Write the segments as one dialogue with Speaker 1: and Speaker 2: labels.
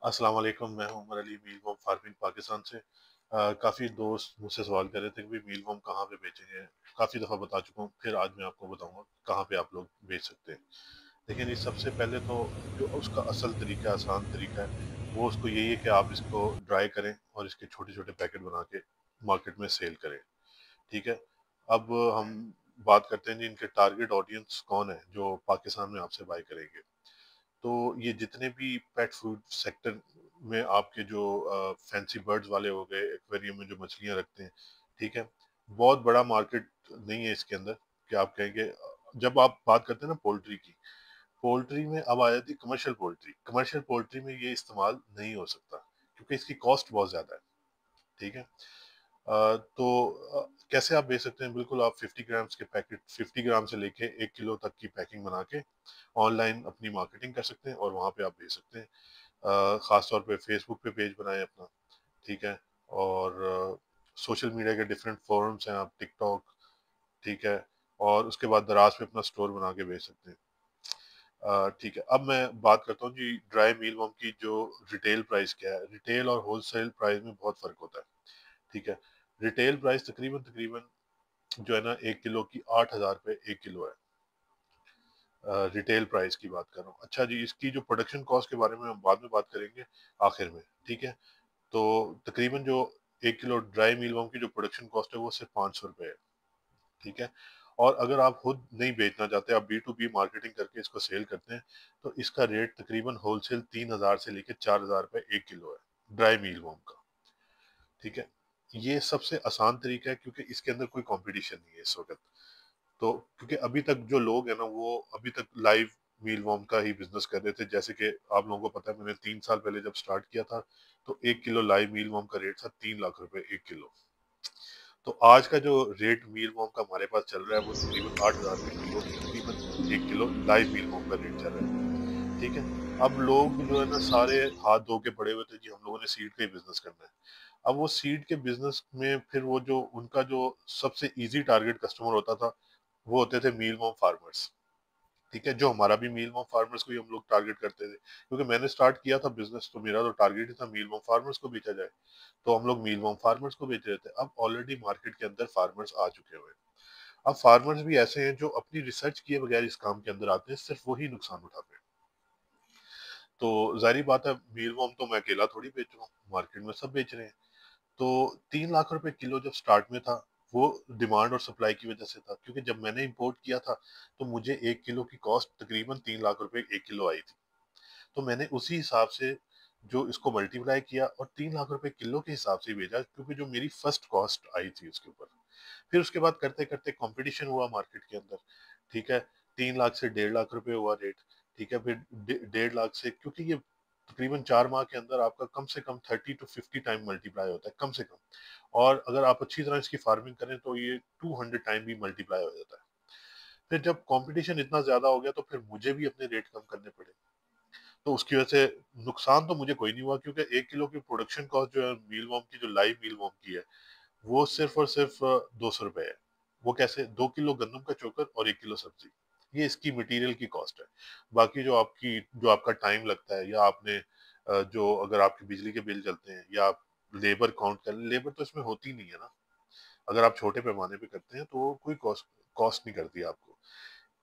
Speaker 1: अस्सलाम वालेकुम, मैं हूं उमर अली मील वॉर्म फार्मिंग पाकिस्तान से। काफ़ी दोस्त मुझसे सवाल कर रहे थे कि भाई मील वॉर्म कहाँ पे बेचेंगे। काफ़ी दफ़ा बता चुका हूँ, फिर आज मैं आपको बताऊंगा कहाँ पे आप लोग बेच सकते हैं। लेकिन इस सबसे पहले तो जो उसका असल तरीका आसान तरीका है वो उसको यही है कि आप इसको ड्राई करें और इसके छोटे छोटे पैकेट बना के मार्केट में सेल करें। ठीक है। अब हम बात करते हैं जी, इनके टारगेट ऑडियंस कौन है जो पाकिस्तान में आपसे बाय करेंगे। तो ये जितने भी पेट फूड सेक्टर में आपके जो फैंसी बर्ड्स वाले हो गए, एक्वेरियम में जो मछलियां रखते हैं, ठीक है, बहुत बड़ा मार्केट नहीं है इसके अंदर कि आप कहेंगे। जब आप बात करते हैं ना पोल्ट्री की, पोल्ट्री में अब आ जाती है कमर्शियल पोल्ट्री। कमर्शियल पोल्ट्री में ये इस्तेमाल नहीं हो सकता क्योंकि इसकी कॉस्ट बहुत ज़्यादा है। ठीक है। तो कैसे आप बेच सकते हैं? बिल्कुल, आप 50 ग्राम्स के पैकेट, 50 ग्राम से लेके 1 किलो तक की पैकिंग बना के ऑनलाइन अपनी मार्केटिंग कर सकते हैं और वहाँ पे आप भेज सकते हैं। ख़ास तौर पे फेसबुक पे पेज बनाएं अपना। ठीक है। और सोशल मीडिया के डिफरेंट फोरम्स हैं, आप टिकटॉक, ठीक है, और उसके बाद दराज पे अपना स्टोर बना के बेच सकते हैं। ठीक है। अब मैं बात करता हूँ जी, ड्राई मील वर्म की जो रिटेल प्राइस क्या है। रिटेल और होलसेल प्राइस में बहुत फ़र्क होता है। ठीक है। रिटेल प्राइस तकरीबन तकरीबन जो है ना, 1 किलो की 8,000 रुपये 1 किलो है। रिटेल प्राइस की बात कर रहा हूँ। अच्छा जी, इसकी जो प्रोडक्शन कॉस्ट के बारे में हम बाद में बात करेंगे आखिर में। ठीक है। तो तकरीबन जो 1 किलो ड्राई मीलवर्म की जो प्रोडक्शन कॉस्ट है वो सिर्फ 500 रुपये है। ठीक है। और अगर आप खुद नहीं बेचना चाहते, आप B2B मार्केटिंग करके इसको सेल करते हैं, तो इसका रेट तकरीबन होलसेल 3,000 से लेकर 4,000 रुपये 1 किलो है ड्राई मीलवर्म का। ठीक है। ये सबसे आसान तरीका है क्योंकि इसके अंदर कोई कंपटीशन नहीं है इस वक्त। तो क्योंकि अभी तक जो लोग हैं ना, वो अभी तक लाइव मील वॉर्म का ही बिजनेस कर रहे थे। जैसे कि आप लोगों को पता है, मैंने 3 साल पहले जब स्टार्ट किया था तो 1 किलो लाइव मील वॉर्म का रेट था 3 लाख रुपए 1 किलो। तो आज का जो रेट मील वॉर्म का हमारे पास चल रहा है वो तकरीबन 8,000 रुपए किलो, तकरीबन 1 किलो लाइव मील वॉर्म का रेट चल रहा है। ठीक है। अब लोग जो है ना, सारे हाथ धो के पड़े हुए थे जी, हम लोगों ने सीड का ही बिजनेस करना है। अब वो सीड के बिजनेस में फिर वो जो उनका जो सबसे इजी टारगेट कस्टमर होता था वो होते थे मील वॉर्म फार्मर्स। ठीक है। जो हमारा भी मील वॉर्म फार्मर्स को ही हम लोग टारगेट करते थे क्योंकि मैंने स्टार्ट किया था बिजनेस, तो मेरा तो टारगेट ही था मील वॉर्म फार्मर्स को बेचा जाए। तो हम लोग मील वॉर्म फार्मर्स को बेच रहे थे। अब ऑलरेडी मार्केट के अंदर फार्मर्स आ चुके हुए हैं। अब फार्मर्स भी ऐसे हैं जो अपनी रिसर्च किए बगैर इस काम के अंदर आते हैं, सिर्फ वही नुकसान उठाते हैं। तो जाहिर बात है, मील वॉर्म तो मैं अकेला थोड़ी बेच रहा हूँ, मार्केट में सब बेच रहे हैं। तो 3 लाख रुपए किलो जब स्टार्ट में था, वो डिमांड और सप्लाई की वजह से था क्योंकि जब मैंने इंपोर्ट किया था तो मुझे 1 किलो की कॉस्ट तकरीबन 3 लाख रुपए 1 किलो आई थी। तो मैंने उसी हिसाब से जो इसको मल्टीप्लाई किया और 3 लाख रुपए किलो के हिसाब से भेजा क्योंकि जो मेरी फर्स्ट कॉस्ट आई थी उसके ऊपर। फिर उसके बाद करते करते कंपटीशन हुआ मार्केट के अंदर। ठीक है। 3 लाख से 1.5 लाख रुपए हुआ रेट। ठीक है। फिर 1.5 लाख से, क्योंकि ये तकरीबन 4 माह के अंदर आपका कम से कम 30 to 50 टाइम मल्टीप्लाई होता है, कम से कम। और अगर आप अच्छी तरह इसकी फार्मिंग करें तो ये 200 टाइम भी मल्टीप्लाई हो जाता है। फिर जब कंपटीशन इतना ज्यादा हो गया तो फिर मुझे भी अपने रेट कम करने पड़े। तो उसकी वजह से नुकसान तो मुझे कोई नहीं हुआ क्योंकि 1 किलो की प्रोडक्शन कॉस्ट जो है मील वॉर्म की, जो लाइव मील वॉर्म की है, वो सिर्फ और सिर्फ 200 रुपए है। वो कैसे? 2 किलो गंदम का चोकर और 1 किलो सब्जी, ये इसकी मटेरियल की कॉस्ट है। बाकी जो आपकी, जो आपका टाइम लगता है, या आपने जो अगर आपके बिजली के बिल चलते हैं, या आप लेबर काउंट कर, लेबर तो इसमें होती नहीं है ना। अगर आप छोटे पैमाने पे करते हैं तो कोई कॉस्ट कॉस्ट नहीं करती आपको।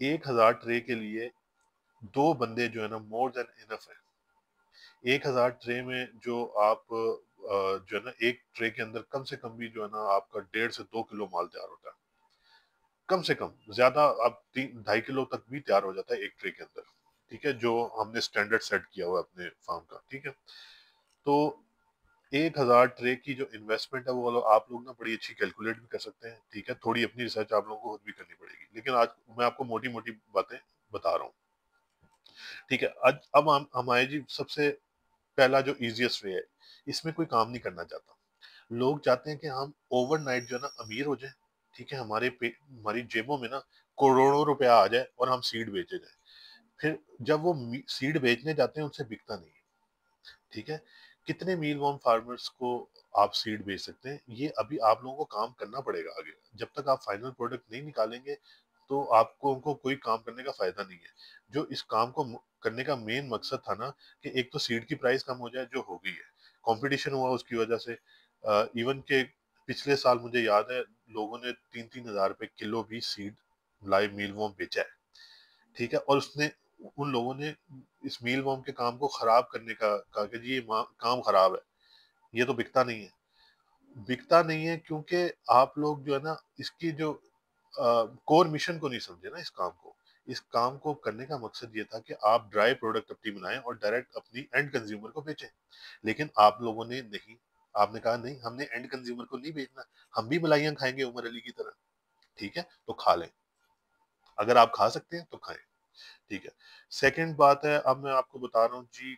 Speaker 1: 1,000 ट्रे के लिए 2 बंदे जो है ना, मोर देन इनफ है। 1,000 ट्रे में जो आप जो है ना, एक ट्रे के अंदर कम से कम भी जो है ना, आपका 1.5 से 2 किलो माल तैयार होता है। कम से कम, ज्यादा आप 3-2.5 किलो तक भी तैयार हो जाता है एक ट्रे के अंदर। ठीक है। जो हमने स्टैंडर्ड सेट किया हुआ है अपने फार्म का। ठीक है। तो 1,000 ट्रे की जो इन्वेस्टमेंट है वो आप लोग ना बड़ी अच्छी कैलकुलेट भी कर सकते हैं। ठीक है। थोड़ी अपनी रिसर्च आप लोगों को खुद भी करनी पड़ेगी, लेकिन आज मैं आपको मोटी मोटी बातें बता रहा हूँ। ठीक है। आज अब हम आए जी, सबसे पहला जो इजीएस्ट वे है, इसमें कोई काम नहीं करना चाहता। लोग चाहते हैं कि हम ओवरनाइट जो है ना अमीर हो जाएं। ठीक है। हमारी जेबों में ना करोड़ों रुपया आ जाए और हम सीड बेचे जाए। फिर जब वो सीड बेचने जाते हैं उनसे बिकता नहीं है। ठीक है। कितने मील वॉर्म फार्मर्स को आप सीड बेच सकते हैं, ये अभी आप लोगों को काम करना पड़ेगा आगे। जब तक आप फाइनल प्रोडक्ट नहीं निकालेंगे तो आपको उनको कोई काम करने का फायदा नहीं है। जो इस काम को करने का मेन मकसद था ना कि एक तो सीड की प्राइस कम हो जाए, जो हो गई है। कंपटीशन हुआ उसकी वजह से, इवन के पिछले साल मुझे याद है लोगों ने 3-3 हज़ार रुपए किलो भी सीड लाइव मीलवॉर्म बेचा है, ठीक है। और उसने उन लोगों ने इस मीलवॉर्म के काम को खराब करने का कहा कि जी ये काम खराब है, ये तो बिकता नहीं है। बिकता नहीं है क्योंकि आप लोग जो है ना इसकी जो कोर मिशन को नहीं समझे ना इस काम को। इस काम को करने का मकसद ये था कि आप ड्राई प्रोडक्ट अपनी बनाएं और डायरेक्ट अपनी एंड कंज्यूमर को बेचें। लेकिन आप लोगों ने नहीं, आपने कहा नहीं हमने एंड कंज्यूमर को नहीं बेचना, हम भी मलाइयां खाएंगे उमर अली की तरह, ठीक है तो खा लें, अगर आप खा सकते हैं तो खाएं, ठीक है। सेकंड बात है, अब मैं आपको बता रहा हूँ जी,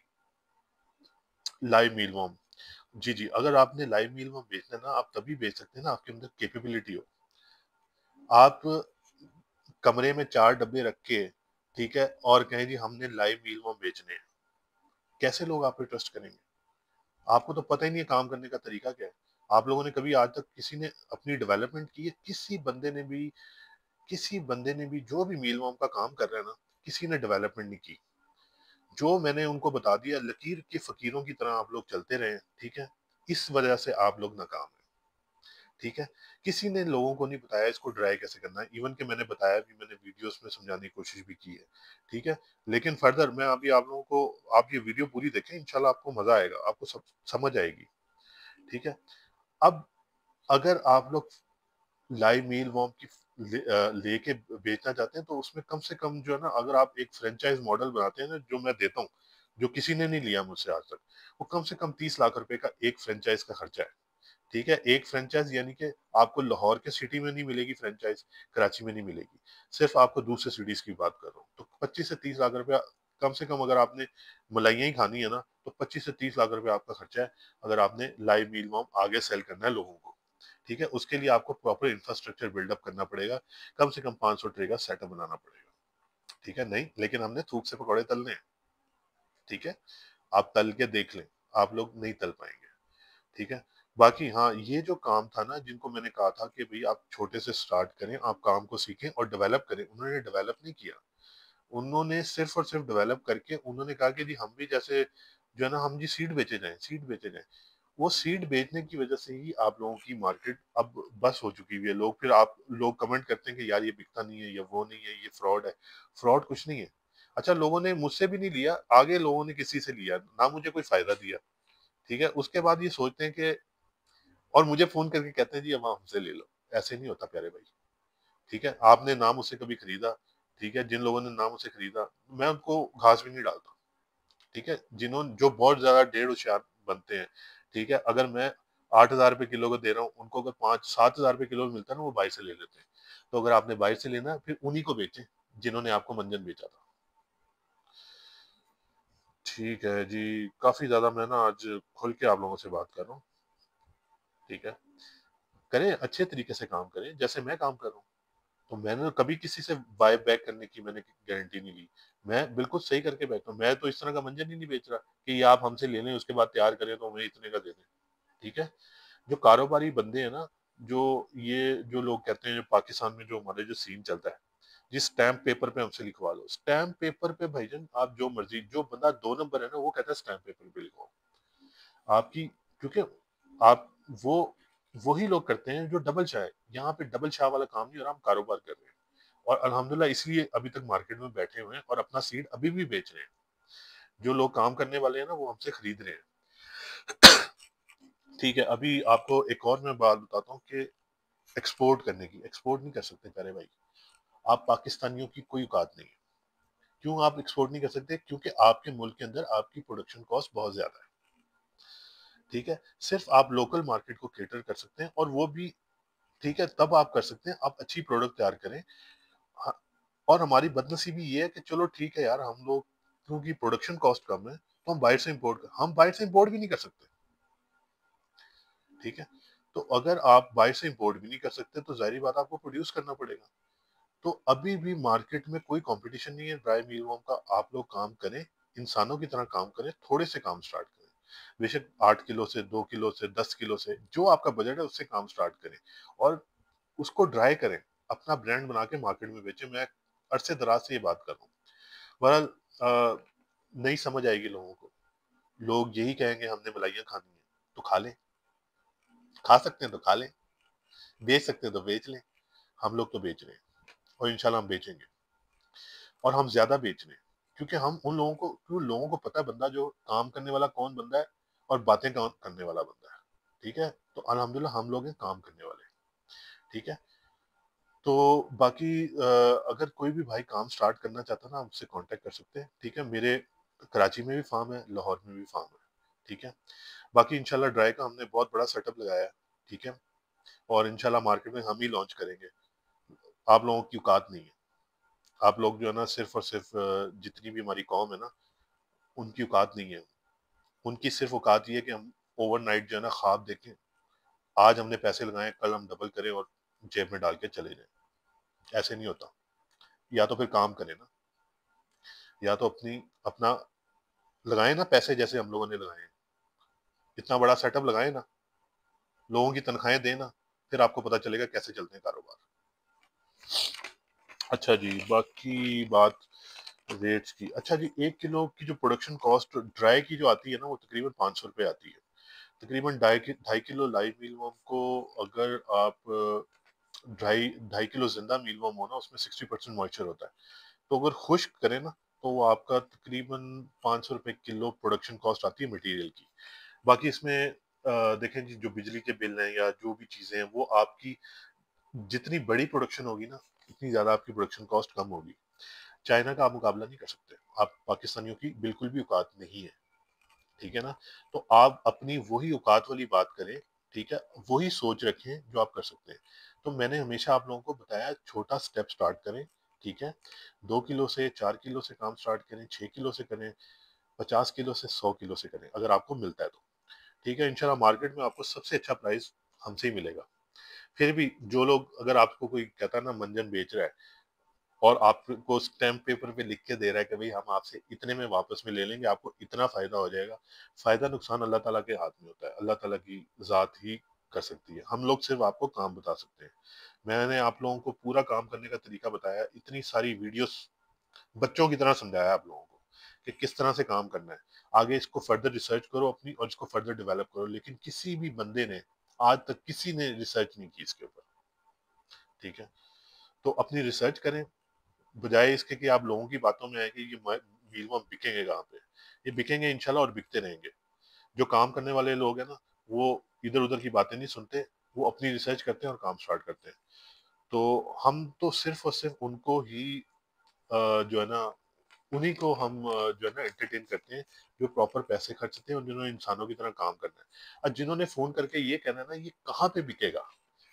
Speaker 1: लाइव मील वॉर्म। जी जी, अगर आपने लाइव मील वॉर्म बेचना है ना, आप तभी बेच सकते हैं ना आपके अंदर कैपेबिलिटी हो। आप कमरे में 4 डब्बे रख के, ठीक है, और कहें जी हमने लाइव मील वॉर्म बेचने हैं, कैसे लोग आप पे ट्रस्ट करेंगे? आपको तो पता ही नहीं है काम करने का तरीका क्या है। आप लोगों ने कभी आज तक किसी ने अपनी डेवलपमेंट की है? किसी बंदे ने भी जो भी मील वॉर्म का काम कर रहा है ना, किसी ने डेवलपमेंट नहीं की। जो मैंने उनको बता दिया, लकीर के फकीरों की तरह आप लोग चलते रहे, ठीक है। इस वजह से आप लोग नाकाम हैं, ठीक है। किसी ने लोगों को नहीं बताया इसको ड्राई कैसे करना है, इवन कि मैंने बताया भी, मैंने वीडियोस में समझाने की कोशिश भी की है, ठीक है। लेकिन फर्दर मैं अभी आप लोगों को, आप ये वीडियो पूरी देखें, इंशाल्लाह आपको मजा आएगा, आपको सब समझ आएगी, ठीक है। अब अगर आप लोग लाइव मील वॉर्म की लेके बेचना चाहते हैं तो उसमें कम से कम जो है ना, अगर आप एक फ्रेंचाइज मॉडल बनाते हैं ना, जो मैं देता हूँ, जो किसी ने नहीं लिया मुझसे आज तक, वो कम से कम 30 लाख रुपए का एक फ्रेंचाइज का खर्चा है, ठीक है। एक फ्रेंचाइज यानी कि आपको लाहौर के सिटी में नहीं मिलेगी फ्रेंचाइज, कराची में नहीं मिलेगी, सिर्फ आपको दूसरे सिटीज की बात कर रहा हूँ। तो 25 से 30 लाख रुपया कम से कम, अगर आपने मलाइयाँ ही खानी है ना, तो 25 से 30 लाख रुपया आपका खर्चा है, अगर आपने लाइव मील वॉर्म आगे सेल करना है लोगों को, ठीक है। उसके लिए आपको प्रॉपर इंफ्रास्ट्रक्चर बिल्डअप करना पड़ेगा, कम से कम 500 ट्रे का सेटअप बनाना पड़ेगा, ठीक है। नहीं, लेकिन हमने थूक से पकौड़े तलने हैं, ठीक है। आप तल के देख लें, आप लोग नहीं तल पाएंगे, ठीक है। बाकी हाँ, ये जो काम था ना, जिनको मैंने कहा था कि भाई आप छोटे से स्टार्ट करें, आप काम को सीखें और डेवलप करें, उन्होंने डेवलप नहीं किया। उन्होंने सिर्फ और सिर्फ डेवलप करके उन्होंने कहा कि जी हम भी जैसे जो है ना, हम जी सीड बेचे जाएं, सीड बेचे जाएं। वो सीड बेचने की वजह से ही आप लोगों की मार्केट अब बस हो चुकी हुई है। लोग फिर आप लोग कमेंट करते हैं कि यार ये बिकता नहीं है, या वो नहीं है, ये फ्रॉड है। फ्रॉड कुछ नहीं है। अच्छा, लोगों ने मुझसे भी नहीं लिया, आगे लोगों ने किसी से लिया ना, मुझे कोई फायदा दिया, ठीक है। उसके बाद ये सोचते हैं कि, और मुझे फोन करके कहते हैं जी अब हमसे ले लो। ऐसे नहीं होता प्यारे भाई, ठीक है। आपने नाम उससे कभी खरीदा, ठीक है, जिन लोगों ने नाम उससे खरीदा, मैं उनको घास भी नहीं डालता, ठीक है। जिन्होंने, जो बहुत ज्यादा डेढ़ होशियार बनते हैं, ठीक है, अगर मैं 8 हज़ार रुपए किलो को दे रहा हूँ, उनको अगर 5-7 हज़ार रुपए किलो मिलता है ना, वो बाहर से ले लेते हैं। तो अगर आपने बाहर से लेना है, फिर उन्हीं को बेचें जिन्होंने आपको मंजन बेचा था। ठीक है जी, काफी ज्यादा मैं ना आज खुल के आप लोगों से बात कर रहा हूँ, ठीक है। करें, अच्छे तरीके से काम करें जैसे मैं काम कर रहा हूँ। तो मैंने कभी किसी से बाय बैक करने की मैंने गारंटी नहीं ली। मैं बिल्कुल सही करके बैठता हूँ। मैं तो इस तरह का मंजन ही नहीं बेच रहा कि ये आप हमसे ले लें, उसके बाद तैयार करें तो हमें इतने का दे दें, ठीक है। जो कारोबारी बंदे हैं ना, जो लोग कहते हैं, जो पाकिस्तान में जो हमारे जो सीन चलता है, जिस स्टैम्प पेपर पे हमसे लिखवा लो, स्टैम्प पेपर पे भाईजान आप जो मर्जी, जो बंदा 2 नंबर है ना, वो कहता है स्टैम्प पेपर पे लिखवाओ आपकी, क्योंकि आप वो वही लोग करते हैं जो डबल चाय, यहाँ पे डबल चाय वाला काम नहीं हो रहा, हम कारोबार कर रहे हैं। और अल्हम्दुलिल्लाह इसलिए अभी तक मार्केट में बैठे हुए हैं और अपना सीड अभी भी बेच रहे हैं। जो लोग काम करने वाले हैं ना, वो हमसे खरीद रहे हैं। ठीक है, अभी आपको एक और मैं बात बताता हूँ कि एक्सपोर्ट करने की, एक्सपोर्ट नहीं कर सकते प्यारे भाई। आप पाकिस्तानियों की कोई औकात नहीं है। क्यों आप एक्सपोर्ट नहीं कर सकते? क्योंकि आपके मुल्क के अंदर आपकी प्रोडक्शन कॉस्ट बहुत ज्यादा है, ठीक है। सिर्फ आप लोकल मार्केट को केटर कर सकते हैं, और वो भी, ठीक है, तब आप कर सकते हैं, आप अच्छी प्रोडक्ट तैयार करें। हाँ, और हमारी बदनसीबी ये है कि चलो ठीक है यार, हम लोग क्योंकि प्रोडक्शन कॉस्ट कम है, तो हम बाहर से इंपोर्ट भी नहीं कर सकते, ठीक है। तो अगर आप बाहर से इंपोर्ट भी नहीं कर सकते, तो जाहिर बात आपको प्रोड्यूस करना पड़ेगा। तो अभी भी मार्केट में कोई कंपटीशन नहीं है ड्राई मीलवॉर्म का। आप लोग काम करें, इंसानों की तरह काम करें, थोड़े से काम स्टार्ट करें। बेशक 8 किलो से, 2 किलो से, 10 किलो से, जो आपका बजट है उससे काम स्टार्ट करें, और उसको ड्राई करें, अपना ब्रांड बना के मार्केट में बेचें। मैं अरसे दराज से ये बात कर रहा हूँ। बहरहाल, नहीं समझ आएगी लोगों को। लोग यही कहेंगे हमने मलाइयाँ खानी है, तो खा लें, खा सकते हैं तो खा लें, बेच सकते हैं तो बेच लें। हम लोग तो बेच रहे हैं और इंशाल्लाह हम बेचेंगे और हम ज़्यादा बेच रहे हैं क्योंकि हम उन लोगों को क्यों लोगों को पता है बंदा जो काम करने वाला कौन बंदा है और बातें कौन करने वाला बंदा है, ठीक है? तो अल्हम्दुलिल्लाह हम लोग हैं काम करने वाले, ठीक है? तो बाकी अगर कोई भी भाई काम स्टार्ट करना चाहता है ना, हमसे कॉन्टैक्ट कर सकते हैं, ठीक है? मेरे कराची में भी फार्म है, लाहौर में भी फार्म है, ठीक है? बाकी इंशाल्लाह ड्राई का हमने बहुत बड़ा सेटअप लगाया है, ठीक है? और इंशाल्लाह मार्केट में हम ही लॉन्च करेंगे। आप लोगों की औकात नहीं है। आप लोग जो है ना सिर्फ और सिर्फ जितनी भी हमारी कौम है ना, उनकी औकात नहीं है। उनकी सिर्फ औकात ये है कि हम ओवरनाइट जो है ना ख्वाब देखें, आज हमने पैसे लगाए, कल हम डबल करें और जेब में डाल के चले जाएं। ऐसे नहीं होता। या तो फिर काम करें ना, या तो अपना लगाए ना पैसे जैसे हम लोगों ने लगाए हैं। इतना बड़ा सेटअप लगाए ना, लोगों की तनख्वाहें देना, फिर आपको पता चलेगा कैसे चलते हैं कारोबार। अच्छा जी, बाकी बात रेट्स की। अच्छा जी, 1 किलो की जो प्रोडक्शन कॉस्ट ड्राई की जो आती है ना, वो तकरीबन 500 रुपये आती है। तकरीबन 2.5 किलो लाइव मीलवॉर्म को अगर आप ढाई 2.5 किलो जिंदा मीलवॉर्म हो ना, उसमें 60% मॉइस्चर होता है। तो अगर खुश्क करें ना, तो वो आपका तकरीबन 500 रुपये किलो प्रोडक्शन कॉस्ट आती है मटेरियल की। बाकी इसमें देखें जी, जो बिजली के बिल हैं या जो भी चीजें हैं, वो आपकी जितनी बड़ी प्रोडक्शन होगी ना, उतनी ज्यादा आपकी प्रोडक्शन कॉस्ट कम होगी। चाइना का आप मुकाबला नहीं कर सकते। आप पाकिस्तानियों की बिल्कुल भी औकात नहीं है, ठीक है ना? तो आप अपनी वही औकात वाली बात करें, ठीक है? वही सोच रखें जो आप कर सकते हैं। तो मैंने हमेशा आप लोगों को बताया छोटा स्टेप स्टार्ट करें, ठीक है? 2 किलो से 4 किलो से काम स्टार्ट करें, 6 किलो से करें, 50 किलो से 100 किलो से करें, अगर आपको मिलता है तो, ठीक है? इंशाल्लाह मार्केट में आपको सबसे अच्छा प्राइस हमसे ही मिलेगा। फिर भी जो लोग, अगर आपको कोई कहता है ना मंजन बेच रहा है और आपको स्टैम्प पेपर पे लिख के दे रहा है कि भाई हम आपसे इतने में वापस में ले लेंगे, आपको इतना फायदा हो जाएगा। फायदा नुकसान अल्लाह ताला के हाथ में होता है, अल्लाह ताला की जात ही कर सकती है। हम लोग सिर्फ आपको काम बता सकते हैं। मैंने आप लोगों को पूरा काम करने का तरीका बताया, इतनी सारी वीडियोस बच्चों की तरह समझाया आप लोगों को कि किस तरह से काम करना है। आगे इसको फर्दर रिसर्च करो अपनी और इसको फर्दर डेवलप करो, लेकिन किसी भी बंदे ने आज तक किसी ने रिसर्च नहीं की इसके ऊपर, ठीक है? तो अपनी रिसर्च करें, बजाय इसके कि आप लोगों की बातों में आए कि ये मीलवा बिकेंगे कहाँ पे। ये बिकेंगे इंशाल्लाह और बिकते रहेंगे। जो काम करने वाले लोग हैं ना, वो इधर उधर की बातें नहीं सुनते, वो अपनी रिसर्च करते हैं और काम स्टार्ट करते हैं। तो हम तो सिर्फ और सिर्फ उनको ही जो है ना, उन्हीं को हम जो है ना एंटरटेन करते हैं जो प्रॉपर पैसे खर्चते हैं और जिन्होंने इंसानों की तरह काम करना है। और जिन्होंने फोन करके ये कहना है ना ये कहाँ पे बिकेगा,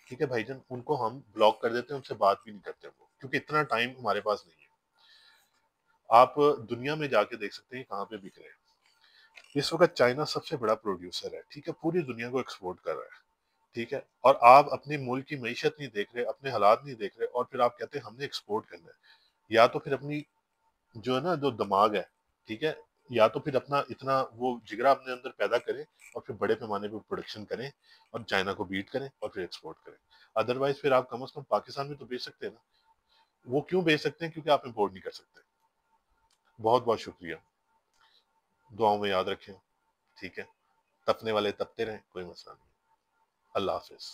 Speaker 1: ठीक है भाईजान, उनको हम ब्लॉक कर देते हैं, उनसे बात भी नहीं करते वो, क्योंकि इतना टाइम हमारे पास नहीं है। आप दुनिया में जाके देख सकते हैं कहाँ पे बिक रहे हैं। इस वक्त चाइना सबसे बड़ा प्रोड्यूसर है, ठीक है? पूरी दुनिया को एक्सपोर्ट कर रहा है, ठीक है? और आप अपने मुल्क की मईशत नहीं देख रहे, अपने हालात नहीं देख रहे और फिर आप कहते हैं हमने एक्सपोर्ट करना है। या तो फिर अपनी जो है ना जो दिमाग है, ठीक है, या तो फिर अपना इतना वो जिगरा अपने अंदर पैदा करें और फिर बड़े पैमाने पर प्रोडक्शन करें और चाइना को बीट करें और फिर एक्सपोर्ट करें। अदरवाइज फिर आप कम से कम पाकिस्तान में तो बेच सकते हैं ना। वो क्यों बेच सकते हैं? क्योंकि आप इम्पोर्ट नहीं कर सकते। बहुत बहुत शुक्रिया। दुआओं में याद रखें, ठीक है? तपने वाले तपते रहें, कोई मसला नहीं। अल्लाह हाफिज।